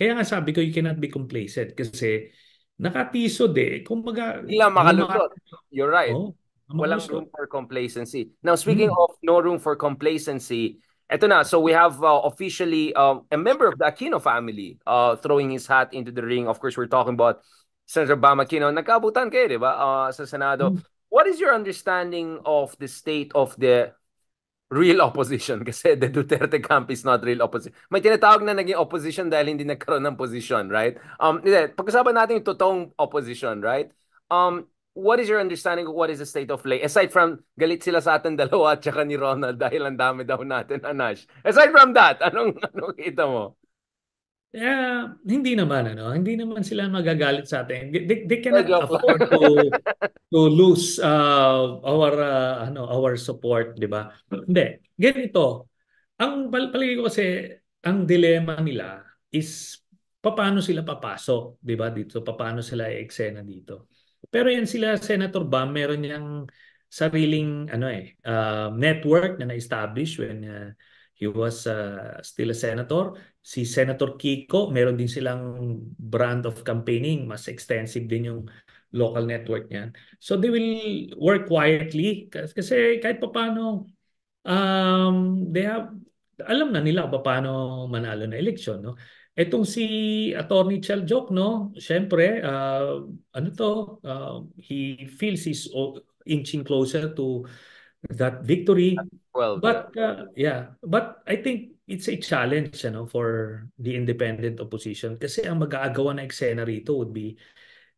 kaya nga sabi ko, you cannot be complacent kasi nakatisod eh. Kumbaga, Hindi lang lumakas. makalusot. You're right. Oh, Walang malusot. room for complacency. Now, speaking Hmm. of no room for complacency, eto na. So we have officially a member of the Aquino family throwing his hat into the ring. Of course, we're talking about Senator Bam Aquino. Nagkaabutan kayo, di ba? Sa Senado. Hmm. What is your understanding of the state of the real opposition? Kasi the Duterte camp is not real opposition. May tinatawag na naging opposition dahil hindi nagkaroon ng position, right? Hindi, pag-usapan natin yung totoong opposition, right? What is your understanding of what is the state of play? Aside from galit sila sa atin dalawa at saka ni Ronald dahil ang dami daw natin, Anash. Aside from that, anong kita mo? Hindi naman hindi naman sila magagalit sa atin. They cannot Joke lang. afford to lose our support, 'di ba? Hindi. Ganito. Palagi ko kasi ang dilema nila is paano sila papasok, 'di ba? Dito paano sila eksena dito. Pero yan sila Senator Bam, meron niyang sariling network na na-establish when he was still a senator. Si Senator Kiko, meron din silang brand of campaigning, mas extensive din yung local network niyan. So they will work quietly kasi kahit papaano they have alam na nila kung paano manalo na eleksyon, no? Etong si Attorney Chal no? Syempre, he feels inching closer to that victory. 12, yeah. But I think it's a challenge for the independent opposition kasi ang mag-aagawan na eksena rito would be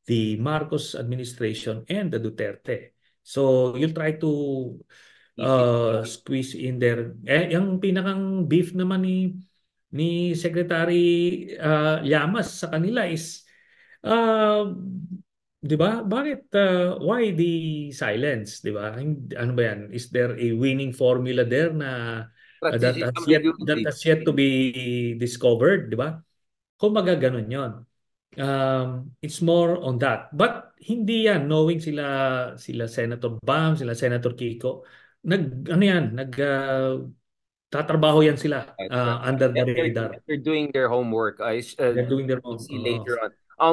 the Marcos administration and the Duterte. So you'll try to Easy. squeeze in there. Yung pinakang beef naman ni Secretary Llamas sa kanila is uh, 'di ba? Bakit why the silence, 'di ba? Ano ba 'yan? Is there a winning formula there na Strategic ambiguity. that has yet to be discovered, 'di ba? Kung ganun 'yon. It's more on that. But hindi yan knowing sila Senator Bam, sila Senator Kiko. Tatrabaho yan sila Right, right. under the They're, radar. they're doing their homework. They're doing their We'll own. see later on.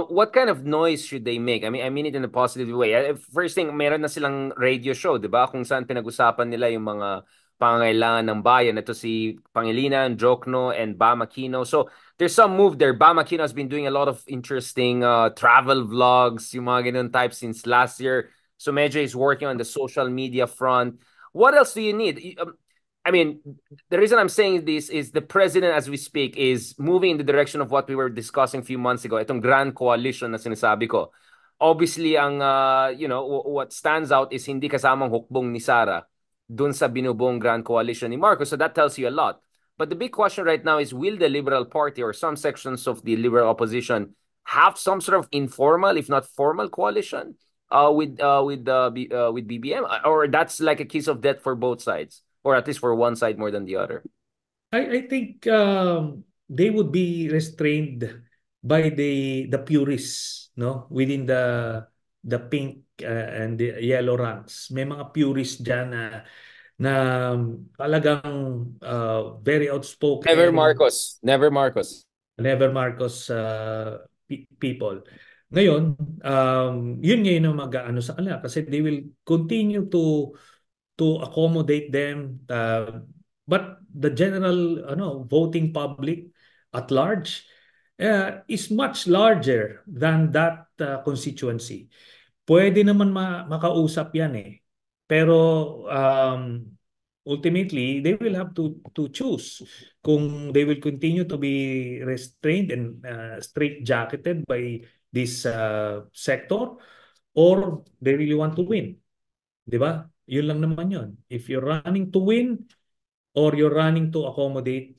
What kind of noise should they make? I mean it in a positive way. First thing, meron na silang radio show, 'di ba? Kung saan pinag-usapan nila yung mga pangangailangan ng bayan. Ito si Pangilinan, Jokno, and Bam Aquino. So there's some move there. Bam Aquino has been doing a lot of interesting travel vlogs, yung mga ganun type since last year. So medyo is working on the social media front. What else do you need? I mean, the reason I'm saying this is the president, as we speak, is moving in the direction of what we were discussing a few months ago. Itong grand coalition na sinasabi ko. Obviously, what stands out is hindi kasamang hukbong ni Sara dun sa binubuong grand coalition ni Marcos. So that tells you a lot. But the big question right now is, will the Liberal Party or some sections of the Liberal opposition have some sort of informal, if not formal, coalition with BBM, or that's like a kiss of death for both sides? Or at least for one side more than the other. I think they would be restrained by the purists, no, within the pink and the yellow ranks. May mga purists diyan na talagang very Never outspoken, Marcos. Never Marcos. Never Marcos people. Ngayon, yun ngayon ang mag-ano sa kanila kasi they will continue to accommodate them. But the general voting public at large is much larger than that constituency. Pwede naman makausap yan eh. Pero ultimately, they will have to choose kung they will continue to be restrained and straight-jacketed by this sector or they really want to win. 'Di ba? Yun lang naman yun. If you're running to win or you're running to accommodate